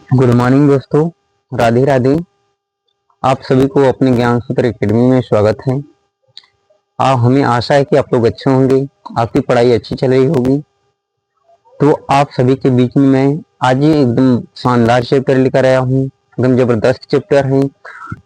Good morning दोस्तों, राधे राधे। आप सभी को अपने ज्ञान सूत्र एकेडमी में स्वागत है। हमें आशा है कि आप लोग अच्छे होंगे, आपकी पढ़ाई अच्छी चल रही होगी। तो आप सभी के बीच में मैं आज ही एकदम शानदार चैप्टर लेकर आया हूँ। एकदम जबरदस्त चैप्टर है,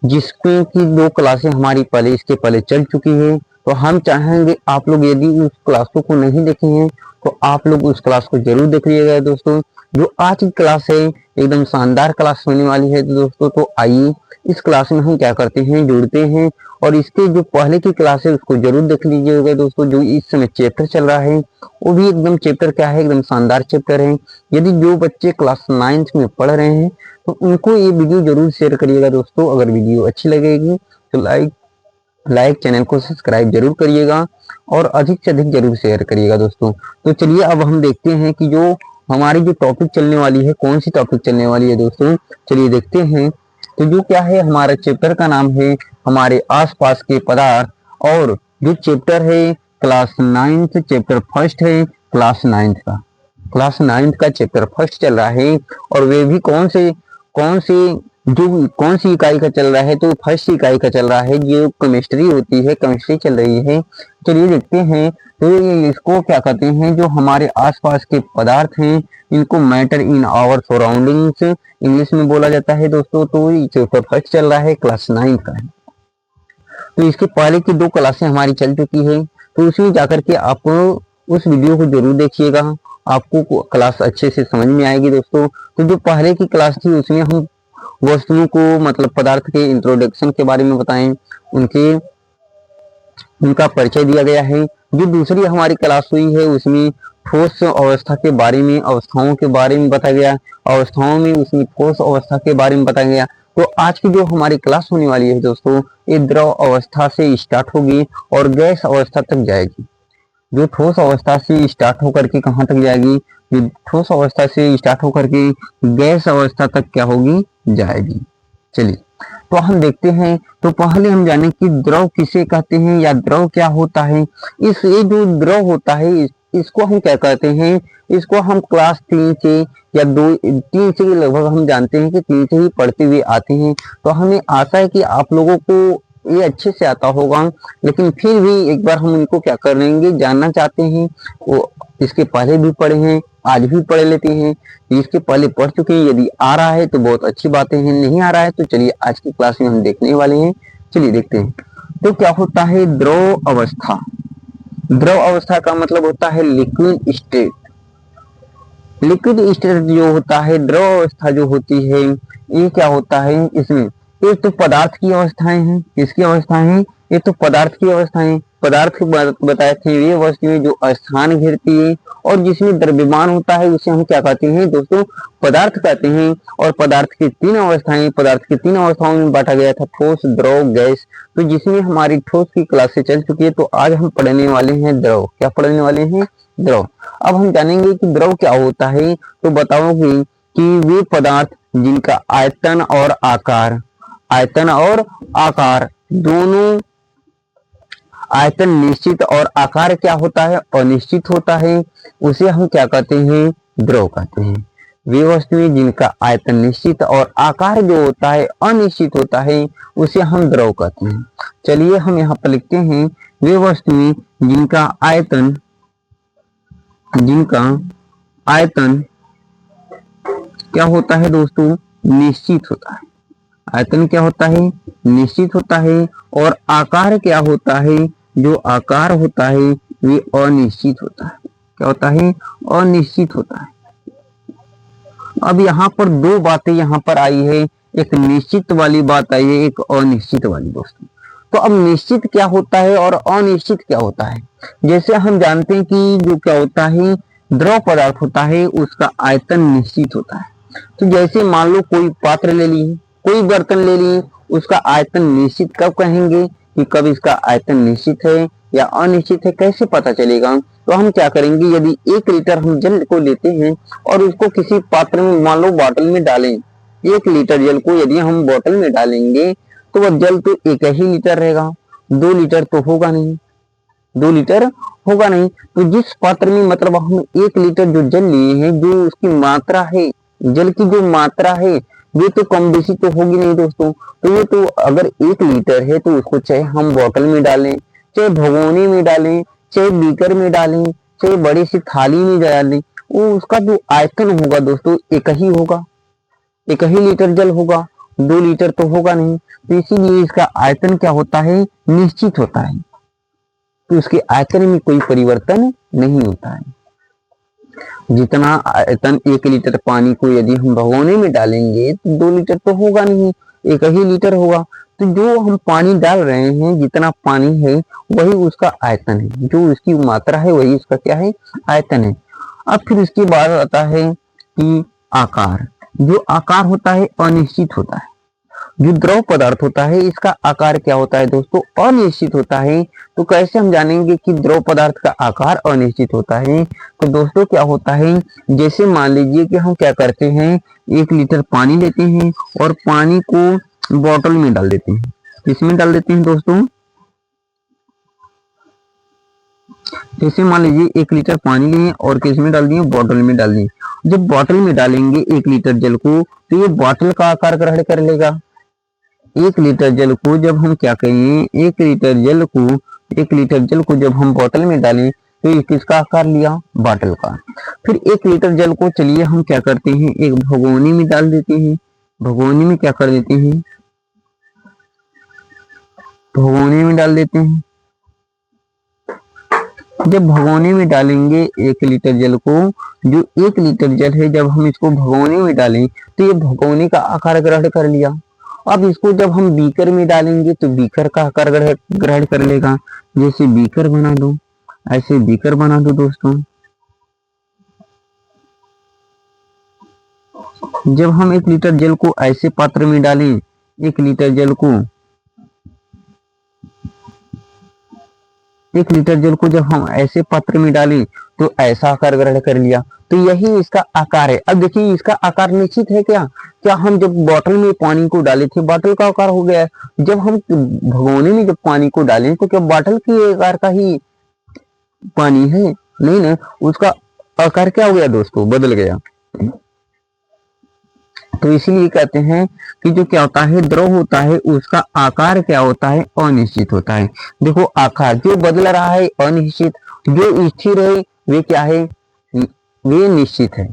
जिसमें की 2 क्लासें हमारी पहले इसके पहले चल चुकी है। तो हम चाहेंगे आप लोग यदि उस क्लासों को नहीं देखे हैं तो आप लोग उस क्लास को जरूर देख लीजिएगा दोस्तों। जो आज की क्लास है एकदम शानदार क्लास होने वाली है दोस्तों। तो आइए इस क्लास में हम क्या करते हैं, जुड़ते हैं और इसके जो पहले की क्लास है उसको जरूर देख लीजिएगा दोस्तों। जो इस समय चैप्टर चल रहा है वो भी एकदम चैप्टर क्या है, एकदम शानदार चैप्टर है। यदि जो बच्चे क्लास 9th में पढ़ रहे हैं तो उनको ये वीडियो जरूर शेयर करिएगा दोस्तों। अगर वीडियो अच्छी लगेगी तो लाइक चैनल को सब्सक्राइब जरूर करिएगा और अधिक से अधिक जरूर शेयर करिएगा दोस्तों। तो चलिए अब हम देखते हैं कि जो हमारी जो टॉपिक चलने वाली है, कौन सी टॉपिक चलने वाली है दोस्तों, चलिए देखते हैं। तो जो क्या है, हमारा चैप्टर का नाम है हमारे आसपास के पदार्थ। और जो चैप्टर है क्लास 9th चैप्टर फर्स्ट है, क्लास 9th का चैप्टर फर्स्ट चल रहा है। और वे भी कौन सी इकाई का चल रहा है, तो फर्स्ट इकाई का चल रहा है। जो केमिस्ट्री होती है, केमिस्ट्री चल रही है। चलिए देखते हैं। तो इसको क्या कहते हैं, जो हमारे आसपास के पदार्थ हैं इनको matter in our surroundings English में बोला जाता है दोस्तों। तो ये चैप्टर फर्स्ट चल रहा है, क्लास 9 का है। तो इसके पहले की 2 क्लासें हमारी चल चुकी है। तो उसमें जाकर के आप उस वीडियो को जरूर देखिएगा, आपको क्लास अच्छे से समझ में आएगी दोस्तों। तो जो पहले की क्लास थी उसमें हम वस्तुओं को मतलब पदार्थ के इंट्रोडक्शन के बारे में बताएं, उनका परिचय दिया गया है। जो दूसरी हमारी क्लास हुई है उसमें ठोस अवस्था के बारे में, अवस्थाओं के बारे में बताया गया। अवस्थाओं में उसमें ठोस अवस्था के बारे में बताया गया। तो आज की जो हमारी क्लास होने वाली है दोस्तों, ये द्रव अवस्था से स्टार्ट होगी और गैस अवस्था तक जाएगी। जो ठोस अवस्था से स्टार्ट होकर के कहाँ तक जाएगी, जो ठोस अवस्था से स्टार्ट होकर के गैस अवस्था तक क्या होगी, जाएगी। चलिए तो हम देखते हैं। तो पहले हम जाने कि द्रव किसे कहते हैं या द्रव क्या होता है। ये जो द्रव होता है इसको हम क्या कहते हैं, इसको हम क्लास 3 से या 3 से लगभग हम जानते हैं कि 3 से ही पढ़ते हुए आते हैं। तो हमें आशा है कि आप लोगों को ये अच्छे से आता होगा, लेकिन फिर भी एक बार हम इनको क्या करेंगे, जानना चाहते हैं। वो इसके पहले भी पढ़े हैं, आज भी पढ़ लेते हैं। इसके पहले पढ़ चुके हैं, यदि आ रहा है तो बहुत अच्छी बातें हैं, नहीं आ रहा है तो चलिए आज की क्लास में हम देखने वाले हैं। चलिए देखते हैं। तो क्या होता है द्रव अवस्था। द्रव अवस्था का मतलब होता है लिक्विड स्टेट। लिक्विड स्टेट जो होता है, द्रव अवस्था जो होती है, ये क्या होता है, इसमें ये तो पदार्थ की अवस्थाएं हैं। किसकी अवस्थाएं हैं, ये तो पदार्थ की अवस्थाएं। पदार्थ की बताए थे, ये वस्तुएं जो स्थान घेरती है और जिसमें द्रव्यमान होता है उसे हम क्या कहते हैं दोस्तों, पदार्थ कहते हैं। और पदार्थ की 3 अवस्थाएं, पदार्थ की 3 अवस्थाओं में बांटा गया था, ठोस, द्रव, गैस। तो जिसमें हमारी ठोस की क्लासें चल चुकी है, तो आज हम पढ़ने वाले हैं द्रव। क्या पढ़ने वाले हैं, द्रव। अब हम जानेंगे कि द्रव क्या होता है। तो बताओगे कि वे पदार्थ जिनका आयतन और आकार दोनों, आयतन निश्चित और आकार क्या होता है, अनिश्चित होता है, उसे हम क्या कहते हैं, द्रव कहते हैं। वे वस्तुएं जिनका आयतन निश्चित और आकार जो होता है अनिश्चित होता है उसे हम द्रव कहते हैं। चलिए हम यहाँ पर लिखते हैं, वे वस्तुएं जिनका आयतन क्या होता है दोस्तों, निश्चित होता है। आयतन क्या होता है, निश्चित होता है। और आकार क्या होता है, जो आकार होता है वे अनिश्चित होता है। क्या होता है, अनिश्चित होता है। अब यहाँ पर 2 बातें यहाँ पर आई है, एक निश्चित वाली बात आई है, एक अनिश्चित वाली दोस्तों। तो अब निश्चित क्या होता है और अनिश्चित क्या होता है। जैसे हम जानते हैं कि जो क्या होता है, द्रव पदार्थ होता है उसका आयतन निश्चित होता है। तो जैसे मान लो कोई पात्र ले लिए, कोई बर्तन ले लिए, उसका आयतन निश्चित कब कहेंगे कि कब इसका आयतन निश्चित है या अनिश्चित है, कैसे पता चलेगा। तो हम क्या करेंगे, यदि 1 लीटर हम जल को लेते हैं और उसको किसी पात्र में, मान लो बॉटल में डालें, 1 लीटर जल को यदि हम बोतल में डालेंगे तो वह जल तो 1 ही लीटर रहेगा, 2 लीटर तो होगा नहीं, 2 लीटर होगा नहीं। तो जिस पात्र में मतलब हम 1 लीटर जो जल लिए हैं, जो उसकी मात्रा है जल की जो मात्रा है ये तो कम बेसी तो होगी नहीं दोस्तों। तो ये तो अगर 1 लीटर है तो उसको चाहे हम बोतल में डालें, चाहे भगोने में डालें, चाहे बीकर में डालें, चाहे बड़ी सी थाली में डालें, वो उसका जो आयतन होगा दोस्तों एक ही होगा, 1 ही लीटर जल होगा, 2 लीटर तो होगा नहीं। तो इसीलिए इसका आयतन क्या होता है, निश्चित होता है। तो उसके आयतन में कोई परिवर्तन नहीं होता है। जितना आयतन 1 लीटर पानी को यदि हम भगोने में डालेंगे तो 2 लीटर तो होगा नहीं, 1 ही लीटर होगा। तो जो हम पानी डाल रहे हैं, जितना पानी है वही उसका आयतन है, जो उसकी मात्रा है वही उसका क्या है, आयतन है। अब फिर इसके बाद आता है कि आकार। जो आकार होता है अनिश्चित होता है। जो द्रव पदार्थ होता है इसका आकार क्या होता है दोस्तों, अनिश्चित होता है। तो कैसे हम जानेंगे कि द्रव पदार्थ का आकार अनिश्चित होता है? तो दोस्तों क्या होता है, जैसे मान लीजिए कि हम क्या करते हैं, 1 लीटर पानी लेते हैं और पानी को बोतल में डाल देते हैं। किसमें डाल देते हैं दोस्तों, जैसे मान लीजिए 1 लीटर पानी लिए और किसमें डाल दिए, बोतल में डाल दिए। जब बोतल में डालेंगे 1 लीटर जल को तो ये बोतल का आकार ग्रहण कर लेगा। 1 लीटर जल को जब हम क्या करें, 1 लीटर जल को जब हम बोतल में डालें तो ये किसका आकार लिया, बोतल का। फिर 1 लीटर जल को चलिए हम क्या करते हैं, एक भगोनी में डाल देते हैं। भगोनी में क्या कर देते हैं, भगोनी में डाल देते हैं। जब भगोने में डालेंगे 1 लीटर जल को, जो 1 लीटर जल है जब हम इसको भगोने में डालें तो ये भगोने का आकार ग्रहण कर लिया। अब इसको जब हम बीकर में डालेंगे तो बीकर का आकार ग्रहण कर लेगा। जैसे बीकर बना दो, ऐसे बीकर बना दो दोस्तों। जब हम 1 लीटर जल को ऐसे पात्र में डालें, 1 लीटर जल को 1 लीटर जल को जब हम ऐसे पात्र में डालें तो ऐसा आकार ग्रहण कर लिया। तो यही इसका आकार है। अब देखिए इसका आकार निश्चित है क्या, क्या हम जब बोतल में पानी को डाले थे बोतल का आकार हो गया है। जब हम भगोने में जब पानी को डालें तो क्या बोतल के आकार का ही पानी है, नहीं ना, उसका आकार क्या हो गया दोस्तों, बदल गया। तो इसीलिए कहते हैं कि जो क्या होता है, द्रव होता है उसका आकार क्या होता है, अनिश्चित होता है। देखो आकार जो बदल रहा है अनिश्चित, जो स्थिर है वे क्या है, वे निश्चित है।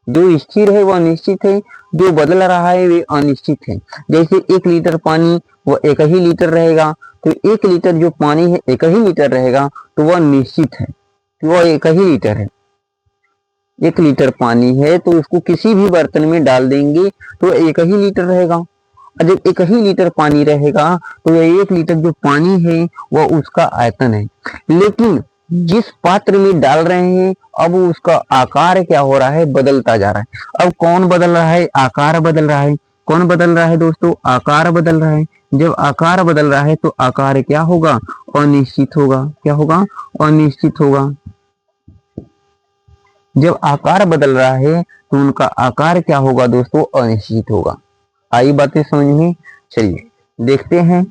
जो स्थिर है वह निश्चित है, जो बदल रहा है वे अनिश्चित है। जैसे 1 लीटर पानी वो 1 ही लीटर रहेगा, तो 1 लीटर जो पानी है 1 ही लीटर रहेगा तो वह निश्चित है, वह 1 ही लीटर है। 1 लीटर पानी है तो उसको किसी भी बर्तन में डाल देंगे तो 1 ही लीटर रहेगा। और जब 1 ही लीटर पानी रहेगा तो यह 1 लीटर जो पानी है वह उसका आयतन है। लेकिन जिस पात्र में डाल रहे हैं अब उसका आकार क्या हो रहा है, बदलता जा रहा है। अब कौन बदल रहा है, आकार बदल रहा है। कौन बदल रहा है दोस्तों, आकार बदल रहा है। जब आकार बदल रहा है तो आकार क्या होगा, अनिश्चित होगा। क्या होगा, अनिश्चित होगा। जब आकार बदल रहा है तो उनका आकार क्या होगा दोस्तों, अनिश्चित होगा। आई बातें समझ में, चलिए देखते हैं।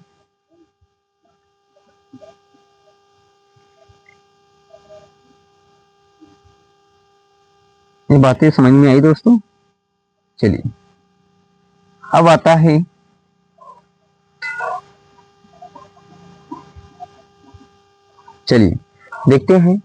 ये बातें समझ में आई दोस्तों। चलिए अब आता है चलिए देखते हैं।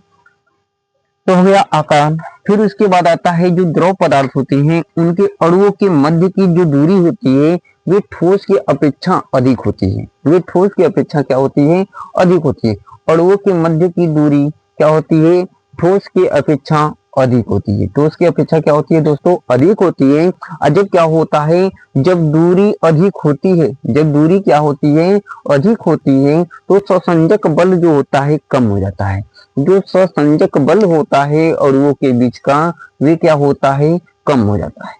तो हो गया आकार। फिर उसके बाद आता है जो द्रव पदार्थ होते हैं उनके अणुओं के मध्य की जो दूरी होती है वे ठोस की अपेक्षा अधिक होती है। वे ठोस की अपेक्षा क्या होती है, अधिक होती है। अणुओं के मध्य की दूरी क्या होती है, ठोस की अपेक्षा अधिक होती है। ठोस की अपेक्षा क्या होती है दोस्तों, अधिक होती है। और जब क्या होता है, जब दूरी अधिक होती है, जब दूरी क्या होती है, अधिक होती है तो संसंजक बल जो होता है कम हो जाता है। जो संसंजक बल होता है अणुओं के बीच का वे क्या होता है, कम हो जाता है।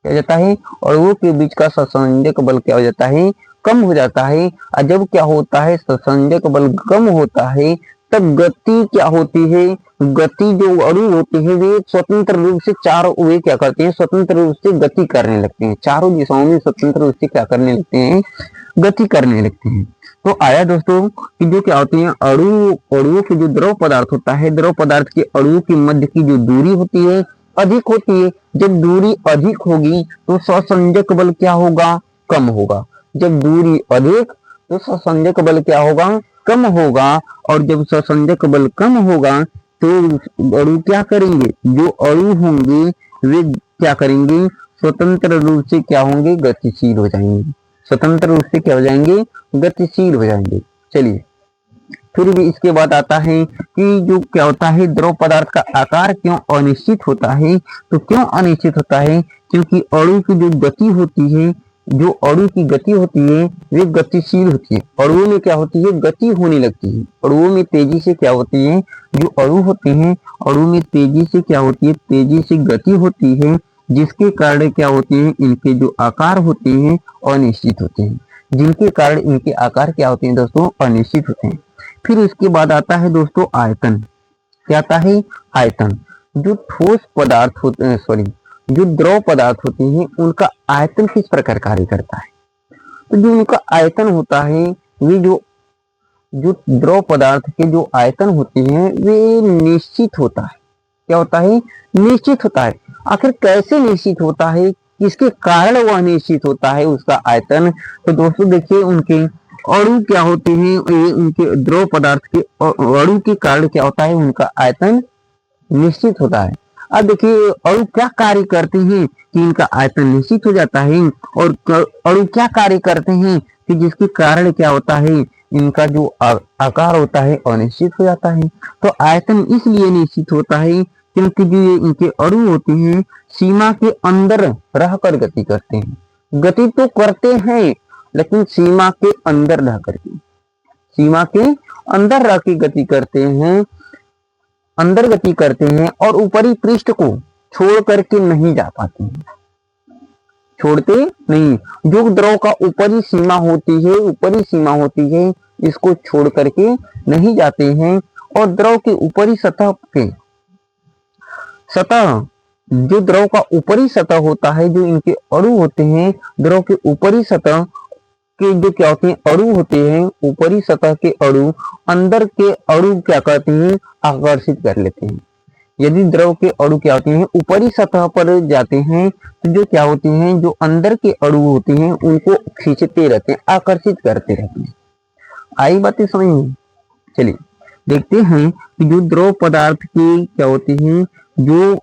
क्या हो जाता है, अणुओं के बीच का संसंजक बल क्या हो जाता है, कम हो जाता है। और जब क्या होता है, संसंजक बल कम होता है तब गति क्या होती है, गति जो अणु होते हैं वे स्वतंत्र रूप से चारों वे क्या करते हैं, स्वतंत्र रूप से गति करने लगते हैं। चारों दिशाओं में स्वतंत्र रूप से क्या करने लगते हैं, गति करने लगते हैं। तो आया दोस्तों कि जो क्या होती है, अणुओं के जो द्रव पदार्थ होता है, द्रव पदार्थ के अणुओं के मध्य की जो दूरी होती है अधिक होती है। जब दूरी अधिक होगी तो ससंजक बल क्या होगा, कम होगा। जब दूरी अधिक तो ससंजक बल क्या होगा, कम होगा। और जब ससंजक बल कम होगा तो अणु क्या करेंगे, जो अणु होंगे वे क्या करेंगे, स्वतंत्र रूप से क्या होंगे, गतिशील हो जाएंगे। स्वतंत्र रूप से क्या हो जाएंगे, गतिशील हो जाएंगे। चलिए फिर भी इसके बाद आता है कि जो क्या होता है, द्रव पदार्थ का आकार क्यों अनिश्चित होता है। तो क्यों अनिश्चित होता है, क्योंकि अणु की जो गति होती है, जो अणु की गति होती है वे गतिशील होती है। अणुओं में क्या होती है, गति होने लगती है। अणुओं में तेजी से क्या होती है, जो अणु होते हैं अणु में तेजी से क्या होती है, तेजी से गति होती है, जिसके कारण क्या होते हैं, इनके जो आकार होते हैं अनिश्चित होते हैं। जिनके कारण इनके आकार क्या होते हैं दोस्तों, अनिश्चित होते हैं। फिर इसके बाद आता है दोस्तों आयतन। क्या आता है, आयतन। जो ठोस पदार्थ होते हैं, सॉरी, जो द्रव पदार्थ होते हैं उनका आयतन किस प्रकार कार्य करता है। तो जो उनका आयतन होता है, वे जो द्रव पदार्थ के जो आयतन होते हैं वे निश्चित होता है। क्या होता है, निश्चित होता है। आखिर कैसे निश्चित होता है, किसके कारण वह निश्चित होता है उसका आयतन। तो दोस्तों देखिए, उनके अणु क्या होते हैं, उनके द्रव पदार्थ के अणु के कारण क्या होता है, उनका आयतन निश्चित होता है। अब देखिए अणु क्या कार्य करते हैं कि इनका आयतन निश्चित हो जाता है, और अणु क्या कार्य करते हैं कि जिसके कारण क्या होता है, इनका जो आकार होता है अनिश्चित हो जाता है। तो आयतन इसलिए निश्चित होता है क्योंकि जो इनके अणु होते हैं सीमा के अंदर रहकर गति करते हैं। गति तो करते हैं लेकिन सीमा के अंदर रह करके, सीमा के अंदर रह के गति करते हैं, अंदर गति करते हैं, और ऊपरी पृष्ठ को छोड़ करके नहीं जा पाते हैं, छोड़ते नहीं। जो द्रव का ऊपरी सीमा होती है, ऊपरी सीमा होती है, इसको छोड़ करके नहीं जाते हैं। और द्रव के ऊपरी सतह जो द्रव का ऊपरी सतह होता है, जो इनके अणु होते हैं, द्रव के ऊपरी सतह के जो क्या होते हैं, अणु होते हैं, ऊपरी सतह के अणु अंदर के अणु क्या करते हैं, आकर्षित कर लेते हैं। यदि द्रव के अणु क्या होते हैं, ऊपरी सतह पर जाते हैं, तो जो क्या होते हैं, जो अंदर के अणु होते हैं उनको खींचते रहते हैं, आकर्षित करते रहते हैं। आई बातें समझ में। चलिए देखते हैं कि जो द्रव पदार्थ की क्या होती है, जो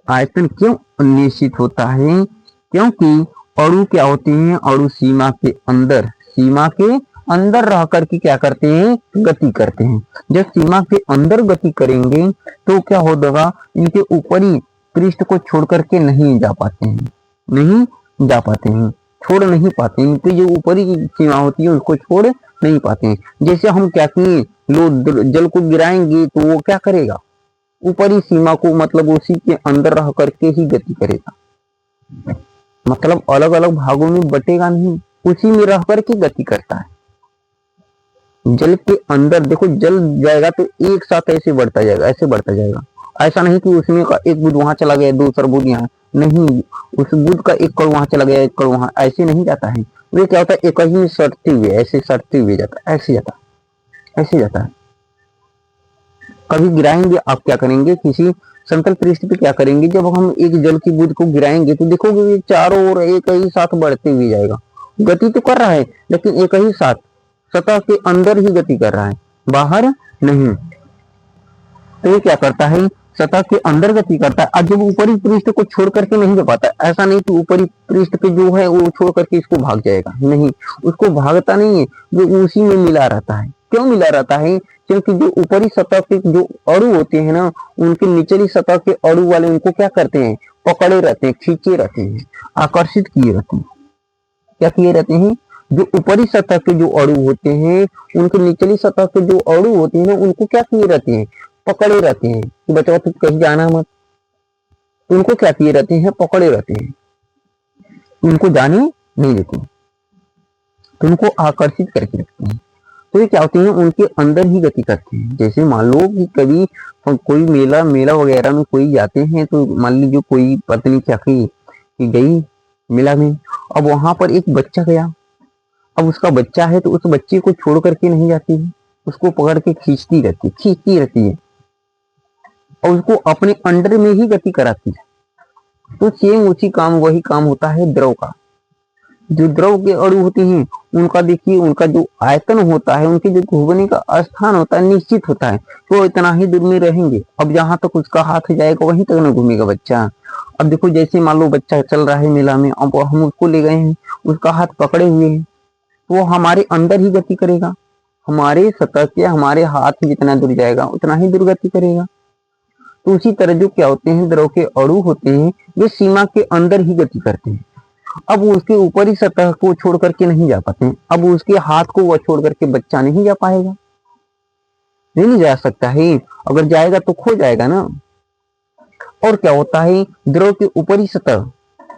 आयतन क्यों निश्चित होता है, क्योंकि अणु क्या होते हैं, अणु सीमा के अंदर रह करके क्या करते हैं, गति करते हैं। जब सीमा के अंदर गति करेंगे तो क्या होगा, इनके ऊपरी पृष्ठ को छोड़ करके नहीं जा पाते हैं, नहीं जा पाते हैं, छोड़ नहीं पाते हैं। इनकी जो ऊपरी सीमा होती है उसको छोड़ नहीं पाते हैं। जैसे हम क्या किए, लो जल को गिराएंगे तो वो क्या करेगा, ऊपरी सीमा को मतलब उसी के अंदर रह करके ही गति करेगा, मतलब अलग अलग भागों में बटेगा नहीं, उसी में रह करके गति करता है। जल के अंदर देखो, जल जाएगा तो एक साथ ऐसे बढ़ता जाएगा, ऐसे बढ़ता जाएगा। ऐसा नहीं कि उसमें का एक बूंद वहां चला गया, दूसरा बूंद यहाँ, नहीं, उस बूंद का एक कण वहां चला गया, एक कण वहां, ऐसे नहीं जाता है। वे क्या होता है, एक ही में सटते हुए, ऐसे सटते हुए जाता है, ऐसे जाता है, ऐसे जाता है। कभी गिराएंगे आप क्या करेंगे, किसी समतल पृष्ठ पे क्या करेंगे, जब हम एक जल की बूंद को गिराएंगे तो देखोगे ये चारों ओर एक ही साथ बढ़ते हुए जाएगा। गति तो कर रहा है लेकिन एक ही साथ सतह के अंदर ही गति कर रहा है, बाहर नहीं। तो ये क्या करता है, सतह के अंदर गति करता है। और जब ऊपरी पृष्ठ को छोड़ करके नहीं जा पाता, ऐसा नहीं कि ऊपरी पृष्ठ पे जो है वो छोड़ करके इसको भाग जाएगा, नहीं, उसको भागता नहीं है, वो उसी में मिला रहता है। क्यों मिला रहता है, क्योंकि जो ऊपरी सतह के जो अणु होते हैं ना, उनके निचली सतह के अणु वाले उनको क्या करते हैं, पकड़े रहते हैं, खींचे रहते हैं, आकर्षित किए रहते हैं। क्या किए रहते हैं, जो ऊपरी सतह के जो अणु होते हैं, उनके निचली सतह के जो अणु होते हैं ना, उनको क्या किए रहते हैं, पकड़े रहते हैं कि बच्चा तुम कहीं जाना मत। उनको क्या किए रहते हैं, पकड़े रहते हैं, उनको जाने नहीं देते, उनको आकर्षित करके रखते हैं। तो ये क्या होते हैं, उनके अंदर ही गति करते हैं। जैसे मान लो कि कभी कोई मेला वगैरह में कोई जाते हैं, तो मान लीजिए कोई पत्नी क्या की गई मेला में, अब वहां पर एक बच्चा गया, अब उसका बच्चा है तो उस बच्चे को छोड़ करके नहीं जाती है, उसको पकड़ के खींचती रहती है और उसको अपने अंडर में ही गति कराती है। तो सेम उसी काम वही काम होता है द्रव का। जो द्रव के अणु होते हैं उनका देखिए, उनका जो आयतन होता है, उनके जो घूमने का स्थान होता है निश्चित होता है, तो इतना ही दूर में रहेंगे। अब जहां तक उसका हाथ जाएगा वहीं तक न घूमेगा बच्चा। अब देखो जैसे मान लो बच्चा चल रहा है मेला में, अब हम उसको ले गए हैं, उसका हाथ पकड़े हुए हैं, तो वो हमारे अंदर ही गति करेगा, हमारे सतह से हमारे हाथ जितना दूर जाएगा उतना ही दूर गति करेगा। तो उसी तरह जो क्या होते हैं द्रव के अणु होते हैं, वे सीमा के अंदर ही गति करते हैं। अब वो उसके ऊपरी सतह को छोड़ करके नहीं जा पाते हैं। अब उसके हाथ को वह छोड़ करके बच्चा नहीं जा पाएगा, नहीं जा सकता है। अगर जाएगा तो खो जाएगा ना। और क्या होता है द्रव के ऊपरी सतह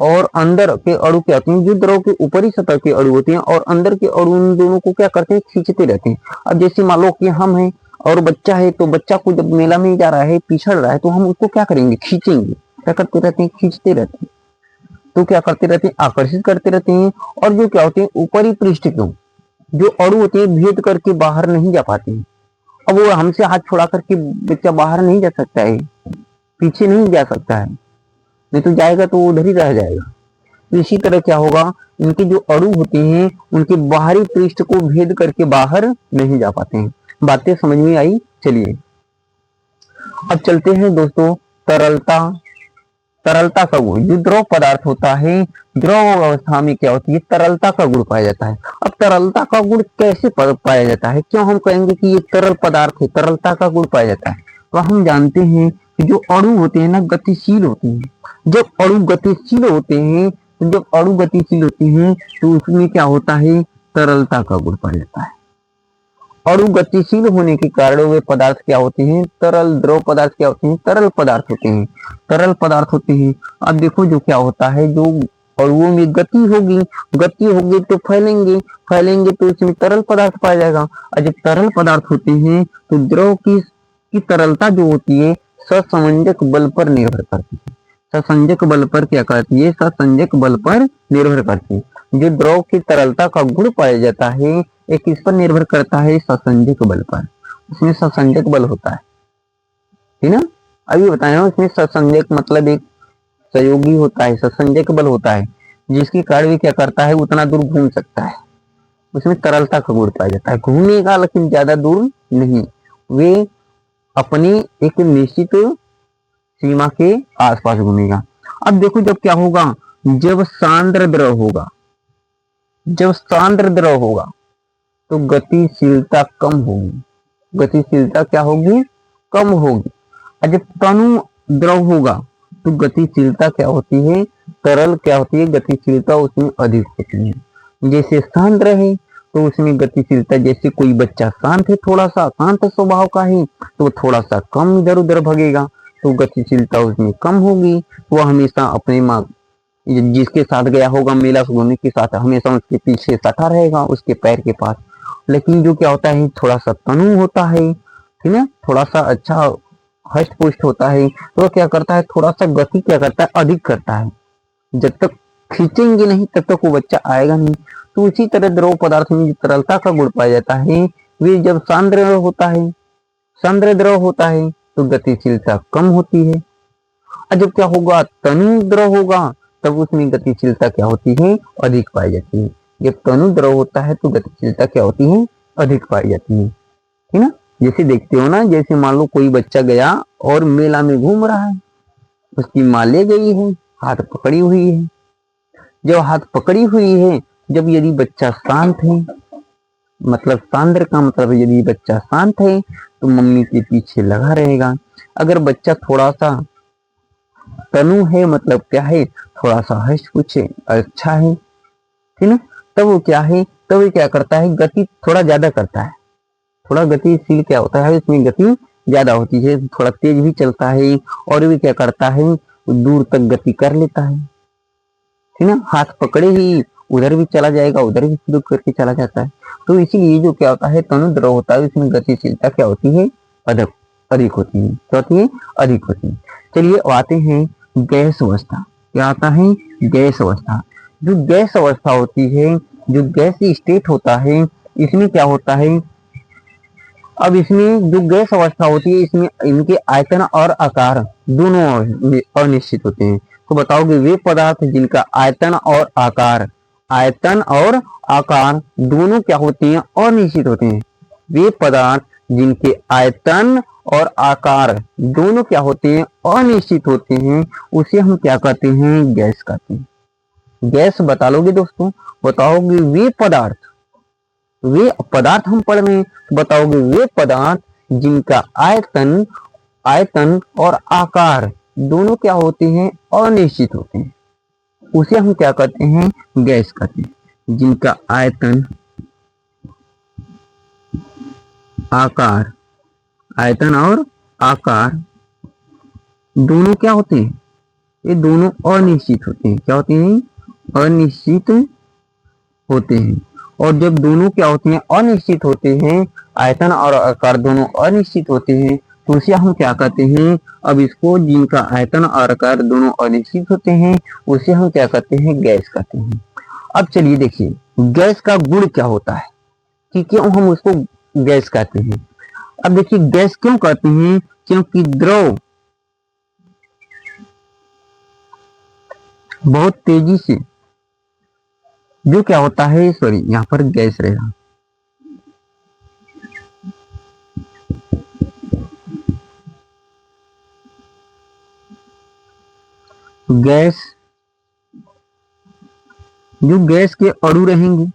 और अंदर के अणु क्या होते हैं, जो द्रव के ऊपरी सतह के अणु होते हैं और अंदर के अणु, उन दोनों को क्या करते हैं, खींचते रहते हैं। अब जैसे मान लो कि हम हैं और बच्चा है, तो बच्चा को जब मेला में जा रहा है, पिछड़ रहा है, तो हम उसको क्या करेंगे, खींचेंगे। क्या करते रहते हैं, खींचते रहते हैं। तो क्या करते रहते हैं, आकर्षित करते रहते हैं। और जो क्या होते हैं ऊपरी पृष्ठ को जो अणु होते हैं भेद करके बाहर नहीं जा पाते हैं। अब वो हमसे हाथ छोड़ा करके बच्चा बाहर नहीं जा सकता है, पीछे नहीं जा सकता है, नहीं तो जाएगा तो उधर ही रह जाएगा। तो इसी तरह क्या होगा, इनके जो अणु होते हैं उनके बाहरी पृष्ठ को भेद करके बाहर नहीं जा पाते हैं। बातें समझ में आई। चलिए अब चलते हैं दोस्तों तरलता। तरलता का गुण, जो द्रव पदार्थ होता है, द्रव अवस्था में क्या होती है, तरलता का गुण पाया जाता है। अब तरलता का गुण कैसे पाया जाता है, क्यों हम कहेंगे कि ये तरल पदार्थ है, तरलता का गुण पाया जाता है। तो हम जानते हैं कि जो अणु होते हैं ना गतिशील होते हैं। जब अणु गतिशील होते हैं, तो जब अणु गतिशील होते हैं तो उसमें क्या होता है, तरलता का गुण पाया जाता है। अणु गतिशील होने के कारण वे पदार्थ क्या होते हैं, तरल। द्रव पदार्थ क्या होते हैं, तरल पदार्थ होते हैं, तरल पदार्थ होते हैं। अब देखो जो क्या होता है, जो अणुओं में गति होगी तो फैलेंगे, फैलेंगे तो इसमें तरल पदार्थ पाया जाएगा। और जब तरल पदार्थ होते हैं तो द्रव की तरलता जो होती है ससंजक बल पर निर्भर करती है। ससंजक बल पर क्या करती है, ससंजक बल पर निर्भर करती है। जो द्रव की तरलता का गुण पाया जाता है एक किस पर निर्भर करता है, ससंजक बल पर। उसमें ससंजक बल होता है, ठीक ना। अभी बताया उसमें ससंजक मतलब एक सहयोगी होता है, ससंजक बल होता है, जिसके कारण भी क्या करता है उतना दूर घूम सकता है। उसमें तरलता का गुण पाया जाता है, घूमेगा लेकिन ज्यादा दूर नहीं, वे अपनी एक निश्चित सीमा के आसपास घूमेगा। अब देखो जब क्या होगा, जब सांद्र द्रव होगा, जब सांद्र द्रव होगा तो गतिशीलता कम होगी। गतिशीलता क्या होगी, कम होगी। और जब तनु द्रव होगा तो गतिशीलता क्या होती है, तरल क्या होती है, गतिशीलता उसमें अधिक होती है। जैसे सांद्र है तो उसमें गतिशीलता, जैसे कोई बच्चा शांत है, थोड़ा सा शांत स्वभाव का है, तो थोड़ा सा कम इधर उधर भगेगा, तो गतिशीलता उसमें कम होगी। वो हमेशा अपने माँ जिसके साथ गया होगा मेला घूमने के साथ, हमेशा उसके पीछे सटा रहेगा, उसके पैर के पास। लेकिन जो क्या होता है, थोड़ा सा तनु होता है, ठीक है, थोड़ा सा अच्छा हष्ट पुष्ट होता है, तो क्या करता है, थोड़ा सा गति क्या करता है, अधिक करता है। जब तक खींचेंगे नहीं तब तक वो बच्चा आएगा नहीं। तो उसी तरह द्रव पदार्थ में तरलता का गुण पाया जाता है, वे जब सांद्र होता है, सांद्र द्रव होता है तो गतिशीलता कम होती है। और जब क्या होगा, तनु द्रव होगा तब उसमें गतिशीलता क्या होती है, अधिक पाई जाती है। जब तनु द्रव होता है तो गतिशीलता क्या होती है, अधिक पाई जाती है ना। जैसे देखते हो ना, जैसे मान लो कोई बच्चा गया और मेला में घूम रहा है, उसकी माँ ले गई है, हाथ पकड़ी हुई है। जब हाथ पकड़ी हुई है, जब यदि बच्चा शांत है, मतलब सांद्र का मतलब यदि बच्चा शांत है तो मम्मी के पीछे लगा रहेगा। अगर बच्चा थोड़ा सा तनु है, मतलब क्या है, थोड़ा सा हष्ट कुछ अच्छा है, ठीक है, तब वो क्या है, तब वो क्या करता है, गति थोड़ा ज्यादा करता है। थोड़ा गतिशील क्या होता है, इसमें गति ज्यादा होती है, थोड़ा तेज भी चलता है, और भी क्या करता है, दूर तक गति कर लेता है, ठीक ना। हाथ पकड़े ही उधर भी चला जाएगा, उधर भी शुरू करके चला जाता है। तो इसीलिए जो क्या होता है, तनु द्रव होता है, इसमें गतिशीलता क्या होती है, अधिक होती है। क्या होती है, अधिक होती है। चलिए आते हैं गैस अवस्था। क्या आता है, गैस अवस्था। जो गैस अवस्था होती है, जो गैस स्टेट होता है, इसमें क्या होता है, अब इसमें जो गैस अवस्था होती है, इसमें इनके आयतन और आकार दोनों अनिश्चित होते हैं। तो बताओगे वे पदार्थ जिनका आयतन और आकार दोनों क्या होते हैं, अनिश्चित होते हैं। वे पदार्थ जिनके आयतन और आकार दोनों क्या होते हैं, अनिश्चित होते हैं, उसे हम क्या कहते हैं, गैस कहते हैं। गैस बता लोगे दोस्तों, बताओगे वे पदार्थ हम पढ़ रहे हैं, बताओगे वे पदार्थ जिनका आयतन और आकार दोनों क्या होते हैं, अनिश्चित होते हैं, उसे हम क्या कहते हैं, गैस कहते हैं। जिनका आयतन और आकार दोनों क्या होते हैं, ये दोनों अनिश्चित होते हैं। क्या होते हैं, अनिश्चित होते हैं। और जब दोनों क्या होते हैं, अनिश्चित होते हैं, आयतन और आकार दोनों अनिश्चित होते हैं, तो उसे हम क्या कहते हैं, अब इसको जिनका आयतन और आकार दोनों अनिश्चित होते हैं, उसे हम क्या कहते हैं, गैस कहते हैं। अब चलिए देखिए गैस का गुण क्या होता है कि क्यों हम उसको गैस कहते हैं। अब देखिए गैस क्यों कहते हैं, क्योंकि द्रव बहुत तेजी से जो क्या होता है, सॉरी यहाँ पर गैस रहेगा, गैस जो गैस के अणु रहेंगे,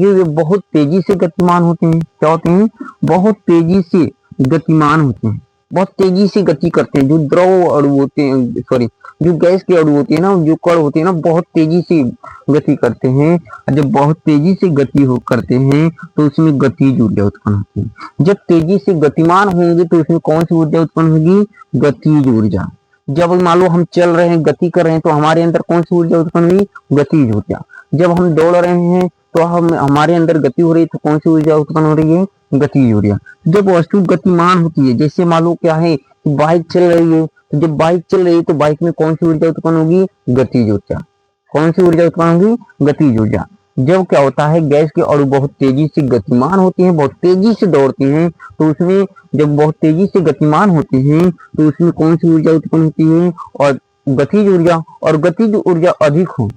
वे बहुत तेजी से गतिमान होते हैं। क्या होते हैं, बहुत तेजी से गतिमान होते हैं, बहुत तेजी से गति करते हैं। जो द्रव अणु होते हैं, सॉरी जो गैस के अणु होते हैं ना, जो कण होते हैं ना, बहुत तेजी से गति करते हैं। जब बहुत तेजी से गति करते हैं तो उसमें गतिज ऊर्जा उत्पन्न होती है। जब तेजी से गतिमान होंगे तो उसमें कौन सी ऊर्जा उत्पन्न होगी, गतिज ऊर्जा। जब मान लो हम चल रहे हैं, गति कर रहे हैं, तो हमारे अंदर कौन सी ऊर्जा उत्पन्न हुई, गतिज ऊर्जा। जब हम दौड़ रहे हैं तो हमारे अंदर गति हो रही है, तो कौन सी ऊर्जा उत्पन्न हो रही है, गतिज ऊर्जा। जब वस्तु गतिमान होती है, जैसे मान लो क्या है, बाइक चल रही है, तो जब बाइक चल रही है तो बाइक में कौन सी ऊर्जा उत्पन्न होगी, गतिज ऊर्जा। कौन सी ऊर्जा उत्पन्न होगी, गतिज ऊर्जा। जब क्या होता है, गैस के अणु बहुत तेजी से गतिमान होते हैं, बहुत तेजी से दौड़ते हैं, तो उसमें जब बहुत तेजी से गतिमान होते हैं तो उसमें कौन सी ऊर्जा उत्पन्न होती है, और गतिज ऊर्जा। और गतिज ऊर्जा अधिक हो,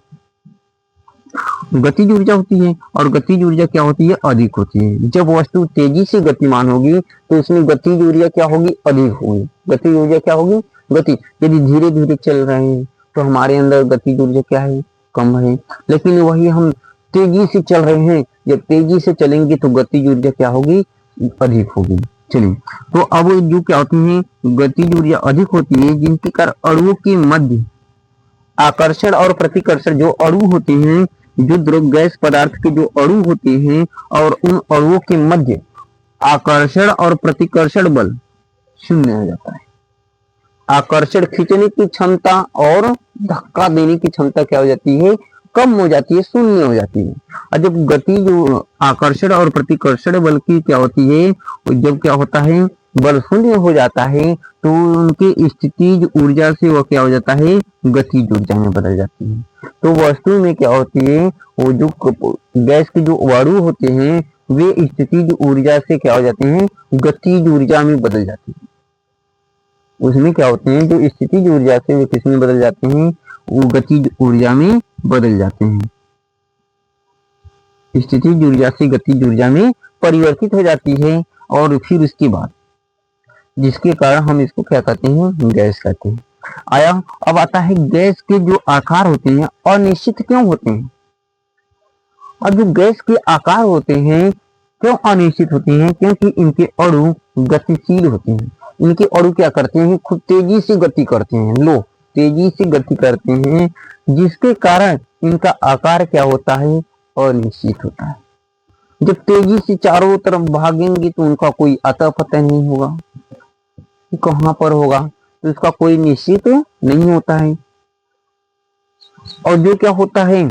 गतिज ऊर्जा होती है, और गतिज ऊर्जा क्या होती है, अधिक होती है। जब वस्तु तेजी से गतिमान होगी तो उसमें गतिज ऊर्जा क्या होगी, अधिक होगी। गतिज ऊर्जा क्या होगी, गति। यदि धीरे धीरे चल रहे हैं तो हमारे अंदर गतिज ऊर्जा क्या है, कम है। लेकिन वही हम तेजी से चल रहे हैं, जब तेजी से चलेंगे तो गतिज ऊर्जा क्या होगी, अधिक होगी। चलिए, तो अब जो क्या होती है, गतिज ऊर्जा अधिक होती है, जिनके कारण अणुओं के मध्य आकर्षण और प्रतिकर्षण, जो अणु होते हैं, जो द्रव गैस पदार्थ के जो अणु होते हैं, और उन अणुओं के मध्य आकर्षण और प्रतिकर्षण बल शून्य हो जाता है। आकर्षण खींचने की क्षमता और धक्का देने की क्षमता क्या हो जाती है, कम हो जाती है, शून्य हो जाती है। और जब गति जो आकर्षण और प्रतिकर्षण बल की क्या होती है, जब क्या होता है, बल शून्य हो जाता है, तो उनकी स्थितिज ऊर्जा से वह क्या हो जाता है, गतिज ऊर्जा में बदल जाती है। तो वस्तु में क्या होती है, वो जो गैस के जो अणु होते हैं, वे स्थितिज ऊर्जा से क्या हो जाते हैं, गतिज ऊर्जा में बदल जाते हैं। उसमें क्या होते हैं, जो स्थितिज ऊर्जा से वे किस में बदल जाते हैं, वो गतिज ऊर्जा में बदल जाते हैं। स्थितिज ऊर्जा से गतिज ऊर्जा में परिवर्तित हो जाती है। और फिर उसके बाद जिसके कारण हम इसको क्या कहते हैं, गैस कहते हैं। अब आता है गैस के जो आकार होते हैं अनिश्चित क्यों होते हैं। और जो गैस के आकार होते हैं क्यों अनिश्चित होते हैं, क्योंकि इनके अणु गतिशील होते हैं। इनके अणु क्या करते हैं, खूब तेजी से गति करते हैं, तेजी से गति करते हैं, जिसके कारण इनका आकार क्या होता है, अनिश्चित होता है। जब तेजी से चारों तरफ भागेंगे तो उनका कोई अता पता नहीं होगा कि कहां पर होगा, तो इसका कोई निश्चित नहीं होता है। और जो क्या होता है,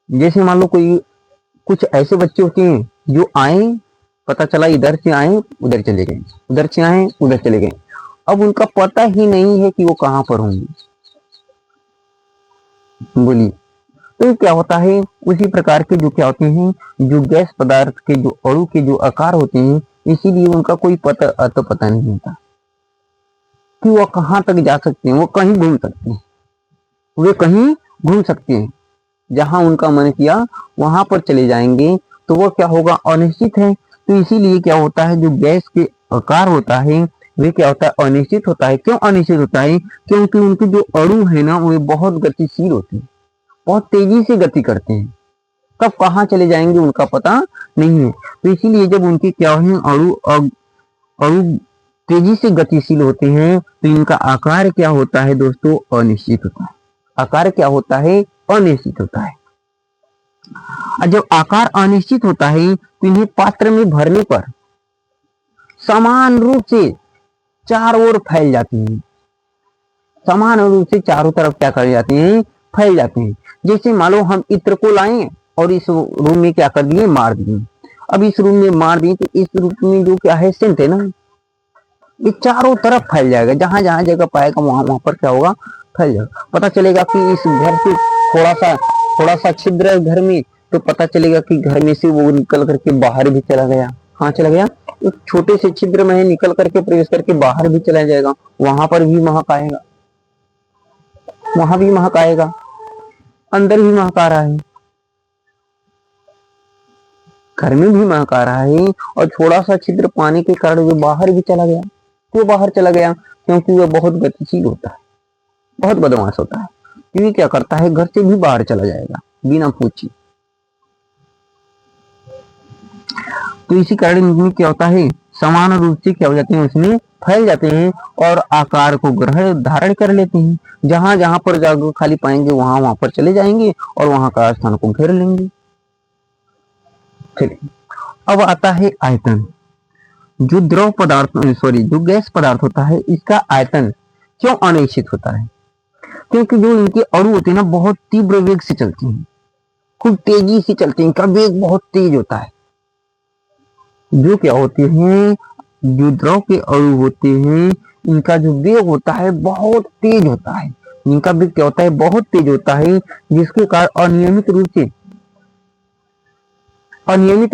जैसे मान लो कुछ ऐसे बच्चे होते हैं जो आए, पता चला इधर से आए उधर चले गए, उधर से आए उधर चले गए, अब उनका पता ही नहीं है कि वो कहां पर होंगे। बोलिए, तो क्या होता है, उसी प्रकार के जो क्या होते हैं, जो गैस पदार्थ के जो अणु के जो आकार होते हैं, इसीलिए उनका कोई पता नहीं होता। कि वो कहाँ तक जा सकते हैं, वो कहीं घूम सकते हैं, वे कहीं घूम सकते हैं, जहां उनका मन किया वहां पर चले जाएंगे। तो वो क्या होगा, अनिश्चित है। तो इसीलिए क्या होता है, जो गैस के आकार होता है वे क्या होता है, अनिश्चित होता है। क्यों अनिश्चित होता है, क्योंकि उनके जो अणु है ना वे बहुत गतिशील होते हैं, बहुत तेजी से गति करते हैं, कब कहाँ चले जाएंगे उनका पता नहीं है। तो इसीलिए जब उनके क्या है अणु अणु तेजी से गतिशील होते हैं तो इनका आकार क्या होता है दोस्तों, अनिश्चित होता है। आकार क्या होता है, अनिश्चित होता है। और जब आकार अनिश्चित होता है तो इन्हें पात्र में भरने पर समान रूप से चारों ओर फैल जाती हैं, समान रूप से चारों तरफ क्या कर जाते हैं, फैल जाते हैं। जैसे मान लो हम इत्र को लाए और इस रूम में क्या कर दिए, मार दिए। अब इस रूम में मार दिए तो इस रूम में जो क्या है, सेंट है ना, ये चारों तरफ फैल जाएगा, जहां जहां जगह पाएगा वहां वहां पर क्या होगा, फैल जाएगा। पता चलेगा कि इस घर से थोड़ा सा छिद्र है घर में, तो पता चलेगा कि घर में से वो निकल करके बाहर भी चला गया। कहाँ चला गया, एक छोटे से छिद्र में निकल करके प्रवेश करके बाहर भी चला जाएगा, वहां पर भी महक आएगा, वहां भी महक आएगा, अंदर भी महक आ रहा है, घर में भी महक आ रहा है। और थोड़ा सा छिद्र पानी के कारण जो बाहर भी चला गया, क्यों बाहर चला गया, क्योंकि वह बहुत गतिशील होता है, बहुत बदमाश होता है। क्योंकि क्या करता है, घर से भी बाहर चला जाएगा बिना पूछे। तो इसी कारण इनमें क्या होता है, समान रूप से क्या हो जाते हैं, उसमें फैल जाते हैं और आकार को ग्रहण धारण कर लेते हैं। जहां जहां पर जगह खाली पाएंगे वहां वहां पर चले जाएंगे और वहां का स्थान को घेर लेंगे। चलिए अब आता है आयतन। जो द्रव पदार्थ जो गैस पदार्थ होता है, इसका आयतन क्यों अनिश्चित होता है, क्योंकि जो इनके अणु होते हैं ना बहुत तीव्र वेग से चलते हैं, खूब तेजी से चलते हैं, इनका वेग बहुत तेज होता है। जो क्या होते हैं, जो द्रव के अणु होते हैं इनका जो वेग होता है बहुत तेज होता है, इनका वेग क्या होता है, बहुत तेज होता है, जिसके कारण अनियमित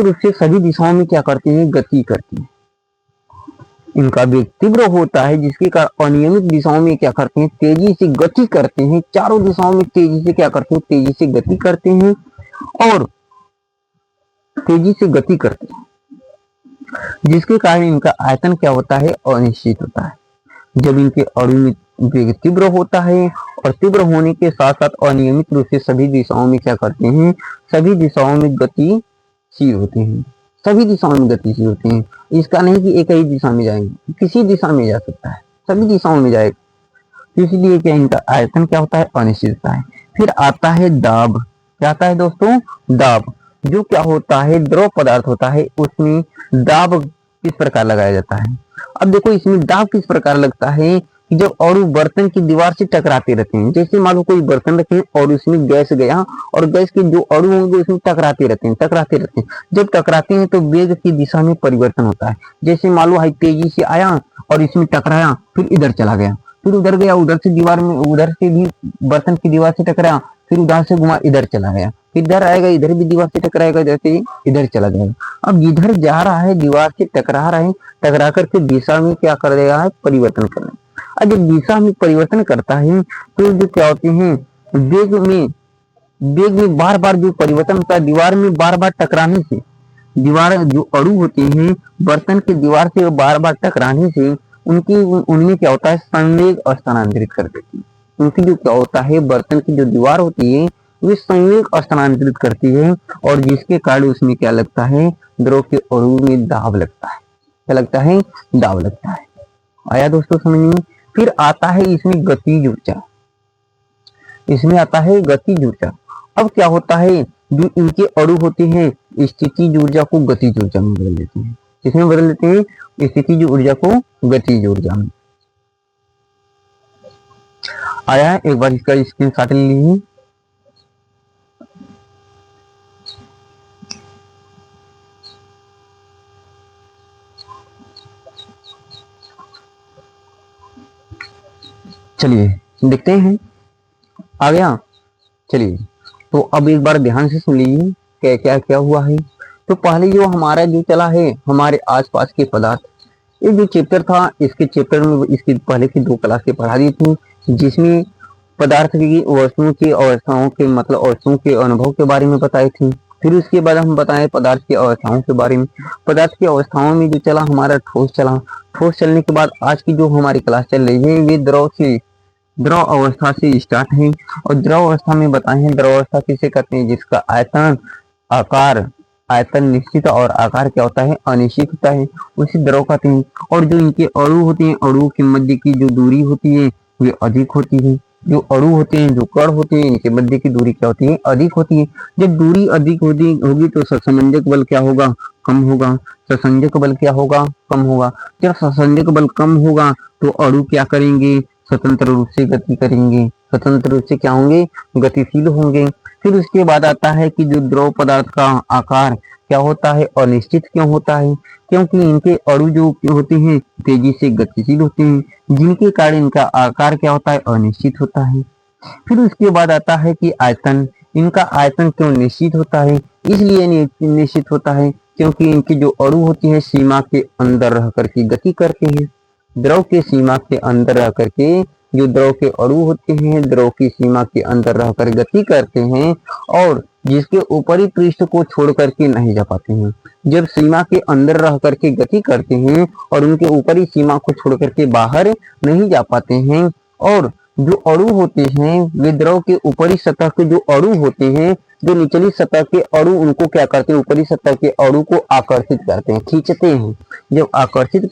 रूप से सभी दिशाओं में क्या करते हैं, गति करते हैं। इनका वेग तीव्र होता है जिसके कारण अनियमित दिशाओं में क्या करते हैं, तेजी से गति करते हैं, चारों दिशाओं में तेजी से क्या करते हैं, तेजी से गति करते हैं और तेजी से गति करते हैं, जिसके कारण इनका आयतन क्या होता है, अनिश्चित होता है। जब इनके अणु में वेग तीव्र होता है और तीव्र होने के साथ साथ अनियमित रूप से सभी दिशाओं में क्या करते हैं, सभी दिशाओं में गतिशील होते हैं, सभी दिशाओं में गतिशील होते हैं। इसका नहीं कि एक ही दिशा में जाएंगे, किसी दिशा में जा सकता है, सभी दिशाओं में जाएगा। इसलिए क्या इनका आयतन क्या होता है, अनिश्चित होता है। फिर आता है दाब। क्या आता है दोस्तों, दाब। जो क्या होता है, द्रव पदार्थ होता है उसमें दाब किस प्रकार लगाया जाता है। अब देखो इसमें दाब किस प्रकार लगता है कि जब अणु बर्तन की दीवार से टकराते रहते हैं, जैसे मान लो कोई बर्तन रखे और उसमें गैस गया और गैस के जो अणु होंगे उसमें टकराते रहते हैं। जब टकराते हैं तो वेग की दिशा में परिवर्तन होता है। जैसे मान लो तेजी से आया और इसमें टकराया, फिर इधर चला गया, फिर उधर गया, उधर से दीवार में, उधर से भी बर्तन की दीवार से टकराया, फिर उधर से घुमा इधर चला गया, फिर इधर आएगा, इधर भी दीवार से टकराएगा, इधर से इधर चला जाएगा। अब जिधर जा रहा है दीवार से टकरा रहा है, टकरा करके दिशा में क्या कर देगा है, परिवर्तन करना। अब जब दिशा में परिवर्तन करता है तो जो क्या होते हैं, वेग में बार बार जो परिवर्तन होता है, दीवार में बार बार टकराने से, दीवार जो अणु होते हैं बर्तन की दीवार से बार बार टकराने से उनमें क्या होता है, संवेग स्थानांतरित कर देती है। उनकी जो क्या होता है, बर्तन की जो दीवार होती है वे संवेग स्थानांतरित करती है और जिसके कारण उसमें क्या लगता है, द्रव के अणु में दाब लगता है। क्या लगता है, दाब लगता है। आया दोस्तों समझ में। फिर आता है इसमें गतिज ऊर्जा। इसमें आता है गतिज ऊर्जा। अब क्या होता है, जो इनके अणु होते हैं स्थितिज ऊर्जा को गतिज ऊर्जा में बदल देते हैं। किसमें बदल देते हैं, स्थितिज ऊर्जा को गतिज ऊर्जा में। आया है, एक बार इसका स्क्रीनशॉट ले लीजिए। चलिए देखते हैं, आ गया। चलिए तो अब एक बार ध्यान से सुन लीजिए क्या क्या क्या हुआ है। तो पहले जो हमारा जो चला है, हमारे आसपास के पदार्थ, ये जो चैप्टर था, इसके चैप्टर में इसकी पहले की 2 क्लासें पढ़ा दी थी, जिसमें पदार्थ की वस्तुओं की अवस्थाओं के मतलब वस्तुओं के अनुभव के बारे में बताई थी। फिर उसके बाद हम बताएं पदार्थ की अवस्थाओं के बारे में। पदार्थ की अवस्थाओं में जो चला हमारा ठोस चला। ठोस चलने के बाद आज की जो हमारी क्लास चल रही है वे द्रव अवस्था से स्टार्ट है। और द्रव अवस्था में बताए हैं द्रव अवस्था किसे कहते हैं, जिसका आयतन निश्चित और आकार क्या होता है, अनिश्चित होता है, उसी द्रव कहते हैं। और जो इनके अणु होते हैं, अणुओं के मध्य की जो दूरी होती है वे अधिक होती है। जो अणु होते हैं, जो कण होते हैं, इनके मध्य की दूरी क्या होती है, अधिक होती है। जब दूरी अधिक होगी तो सहसंयोजक बल क्या होगा, कम होगा। सहसंयोजक बल क्या होगा, कम होगा। जब सहसंयोजक बल कम होगा तो अणु क्या करेंगे, स्वतंत्र रूप से गति करेंगे, स्वतंत्र रूप से क्या होंगे, गतिशील होंगे। फिर उसके बाद आता है कि जो द्रव पदार्थ का आकार क्या होता है, अनिश्चित क्यों होता है, क्योंकि इनके अणु जो होते हैं तेजी से गतिशील होते हैं, जिनके कारण इनका आकार क्या होता है, अनिश्चित होता है। फिर उसके बाद आता है कि आयतन, इनका आयतन क्यों निश्चित होता है, इसलिए निश्चित होता है क्योंकि इनकी जो अणु होती है सीमा के अंदर रह करके गति करते हैं। द्रव के सीमा के अंदर रह करके जो द्रव के अणु होते हैं द्रव की सीमा के अंदर रहकर गति करते हैं और जिसके ऊपरी पृष्ठ को छोड़ करके नहीं जा पाते हैं। जब सीमा के अंदर रह करके गति करते हैं और उनके ऊपरी सीमा को छोड़ करके बाहर नहीं जा पाते हैं, और जो अणु होते हैं वे द्रव के ऊपरी सतह के जो अणु होते हैं, जो निचली सतह के अणु उनको क्या करते हैं, ऊपरी सतह के अणु को आकर्षित करते हैं, खींचते हैं। जब आकर्षित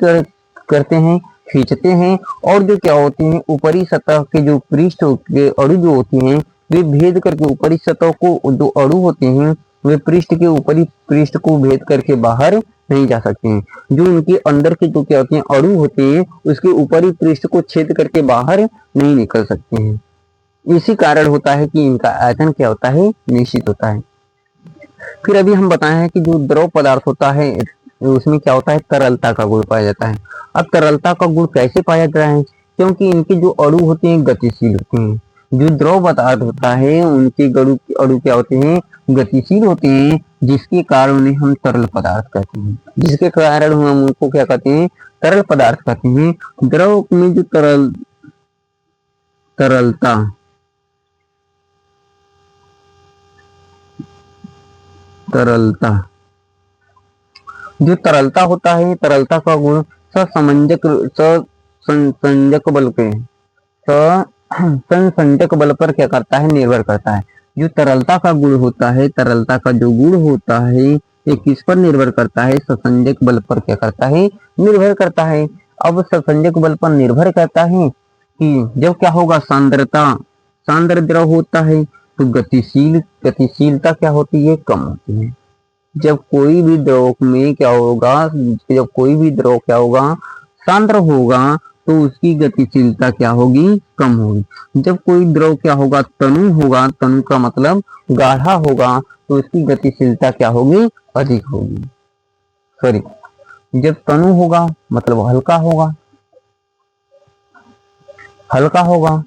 करते हैं, खींचते हैं, और जो क्या होते हैं ऊपरी सतह के जो पृष्ठ के अणु जो होते हैं वे भेद करके ऊपरी सतह को जो अणु होते हैं वे पृष्ठ के ऊपरी पृष्ठ को भेद करके बाहर नहीं जा सकते हैं। जो उनके अंदर के जो क्या होते हैं अणु होते हैं उसके ऊपरी पृष्ठ को छेद करके बाहर नहीं निकल सकते हैं। इसी कारण होता है कि इनका आयतन क्या होता है, निश्चित होता है। फिर अभी हम बताए हैं कि जो द्रव पदार्थ होता है उसमें क्या होता है, तरलता का गुण पाया जाता है। अब तरलता का गुण कैसे पाया जाता है, क्योंकि इनके जो अणु होते हैं गतिशील होते हैं। जो द्रव पदार्थ होता है उनके अणु क्या होते हैं, गतिशील होते हैं, जिसके कारण उन्हें हम तरल पदार्थ कहते हैं। जिसके कारण हम उनको क्या कहते हैं, तरल पदार्थ कहते हैं। द्रव में जो जो तरलता होता है, तरलता का गुण संसंजक बल पर क्या करता है, निर्भर करता है। जो तरलता का गुण होता है, तरलता का जो गुण होता है ये किस पर निर्भर करता है, संसंजक बल पर क्या करता है, निर्भर करता है। अब संसंजक बल पर निर्भर करता है कि जब क्या होगा, सांद्र द्रव होता है तो गतिशीलता क्या होती है, कम होती है। जब कोई भी द्रव में क्या होगा, जब कोई भी द्रव क्या होगा, सांद्र होगा तो उसकी गतिशीलता क्या होगी, कम होगी। जब कोई द्रव क्या होगा, तनु होगा, तनु का मतलब गाढ़ा होगा, तो उसकी गतिशीलता क्या होगी, अधिक होगी। सॉरी, जब तनु होगा मतलब हल्का होगा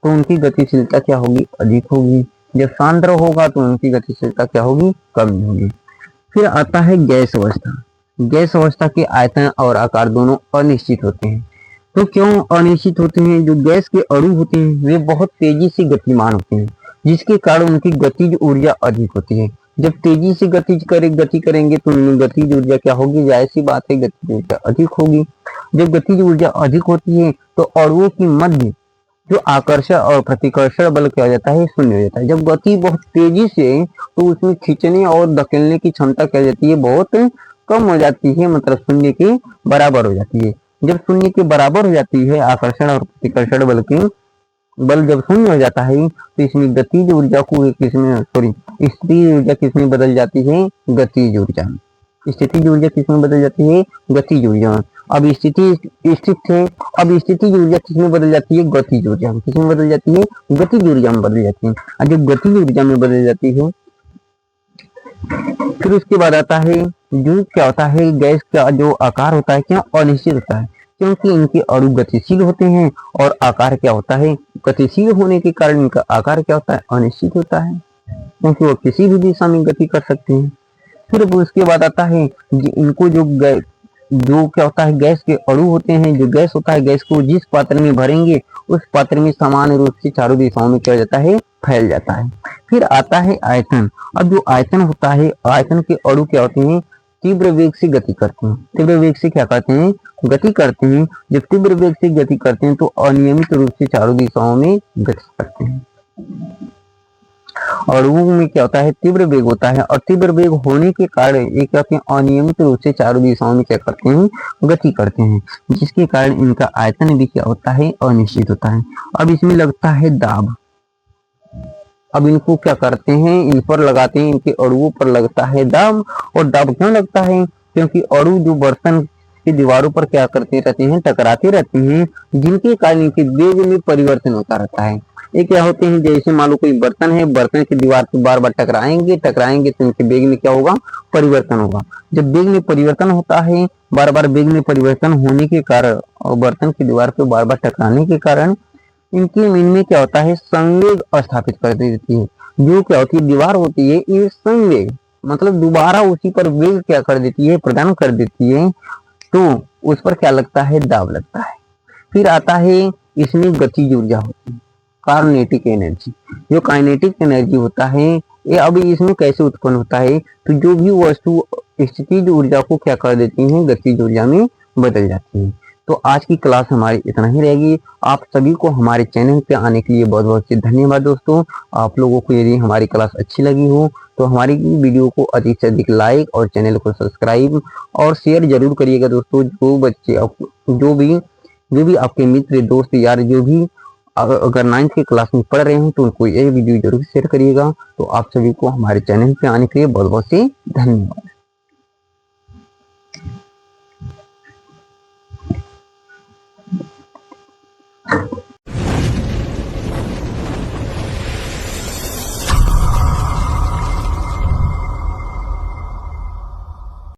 तो उनकी गतिशीलता क्या होगी, अधिक होगी। जब सांद्र होगा तो उनकी गतिशीलता क्या होगी, कम होगी। फिर आता है गैस अवस्था। गैस अवस्था के आयतन और आकार दोनों अनिश्चित होते हैं। तो क्यों अनिश्चित होते हैं, जो गैस के अणु होते हैं वे बहुत तेजी से गतिमान होते हैं, जिसके कारण उनकी गतिज ऊर्जा अधिक होती है। जब तेजी से गति करेंगे तो उनमें गतिज ऊर्जा क्या होगी, जाहिर सी बात है गतिज ऊर्जा अधिक होगी। जब गतिज ऊर्जा अधिक होती है तो अणुओं की मध्य जो आकर्षण और प्रतिकर्षण बल क्या हो जाता है, शून्य हो जाता है। जब गति बहुत तेजी से तो उसमें खींचने और धकेलने की क्षमता क्या हो जाती है, बहुत कम हो जाती है, मतलब शून्य के बराबर हो जाती है। जब शून्य के बराबर हो जाती है आकर्षण और प्रतिकर्षण बल जब शून्य हो जाता है तो इसमें गतिज ऊर्जा को स्थितिज ऊर्जा किसमें बदल जाती है, गतिज ऊर्जा। स्थितिज ऊर्जा किसमें बदल जाती है, गतिज ऊर्जा। अब अब स्थितिज ऊर्जा किसमें बदल जाती है, गतिज ऊर्जा। किसमें बदल जाती है, गतिज ऊर्जा में बदल जाती है। और जब गतिज ऊर्जा में बदल जाती है फिर उसके बाद आता है जो क्या होता है, गैस का जो आकार होता है क्या अनिश्चित होता है, क्योंकि इनके अणु गतिशील होते हैं और आकार क्या होता है, गतिशील होने के कारण इनका आकार क्या होता है, अनिश्चित होता है, क्योंकि वो किसी भी दिशा में गति कर सकते हैं। फिर उसके बाद आता है इनको जो जो क्या होता है गैस के अणु होते हैं, जो गैस होता है गैस को जिस पात्र में भरेंगे उस पात्र में समान रूप से चारों दिशाओं में क्या हो जाता है, फैल जाता है। फिर आता है आयतन। अब जो आयतन होता है, आयतन के अणु क्या होते हैं, तीव्र वेग से गति करते हैं। तीव्र वेग से क्या करते हैं, गति करते हैं। जब तीव्र वेग से गति करते हैं तो अनियमित रूप से चारों दिशाओं में गति करते हैं। अणुओं में क्या होता है, तीव्र वेग होता है, और तीव्र वेग होने के कारण ये क्या होते हैं, अनियमित रूप से चारों दिशाओं में क्या करते हैं, गति करते हैं, जिसके कारण इनका आयतन भी क्या होता है, अनिश्चित होता है। अब इसमें लगता है दाब। अब इनको क्या करते हैं, इन पर लगाते हैं, इनके अणुओं पर लगता है दाब। और दाब क्यों लगता है, क्योंकि अणु जो बर्तन की दीवारों पर क्या करते रहते हैं, टकराते रहते हैं, जिनके कारण इनके वेग में परिवर्तन होता रहता है। ये क्या होते हैं, जैसे मान लो कोई बर्तन है, बर्तन की दीवार पे बार बार टकराएंगे तो इनके वेग में क्या होगा, परिवर्तन होगा। जब वेग में परिवर्तन होता है, बार बार वेग में परिवर्तन होने के कारण और बर्तन की दीवार पे बार बार टकराने के कारण इनकी इनमें क्या होता है, संवेग स्थापित कर देती है। जो क्या होती है, दीवार होती है, ये संवेग मतलब दोबारा उसी पर वेग क्या कर देती है, प्रदान कर देती है, तो उस पर क्या लगता है, दाब लगता है। फिर आता है इसमें गतिज ऊर्जा होती है, काइनेटिक एनर्जी। जो काइनेटिक एनर्जी होता है ये अभी इसमें कैसे उत्पन्न होता है, तो जो भी वस्तु स्थितिज ऊर्जा को क्या कर देती है, गतिज ऊर्जा में बदल जाती है। तो आज की क्लास हमारी इतना ही रहेगी। आप सभी को हमारे चैनल पे आने के लिए बहुत बहुत से धन्यवाद दोस्तों। आप लोगों को यदि हमारी क्लास अच्छी लगी हो तो हमारी वीडियो को अधिक से अधिक लाइक और चैनल को सब्सक्राइब और शेयर जरूर करिएगा दोस्तों। जो बच्चे जो भी आपके मित्र दोस्त यार जो भी अगर 9th की क्लास में पढ़ रहे हैं तो उनको ये वीडियो जरूर शेयर करिएगा। तो आप सभी को हमारे चैनल पे आने के लिए बहुत बहुत से धन्यवाद।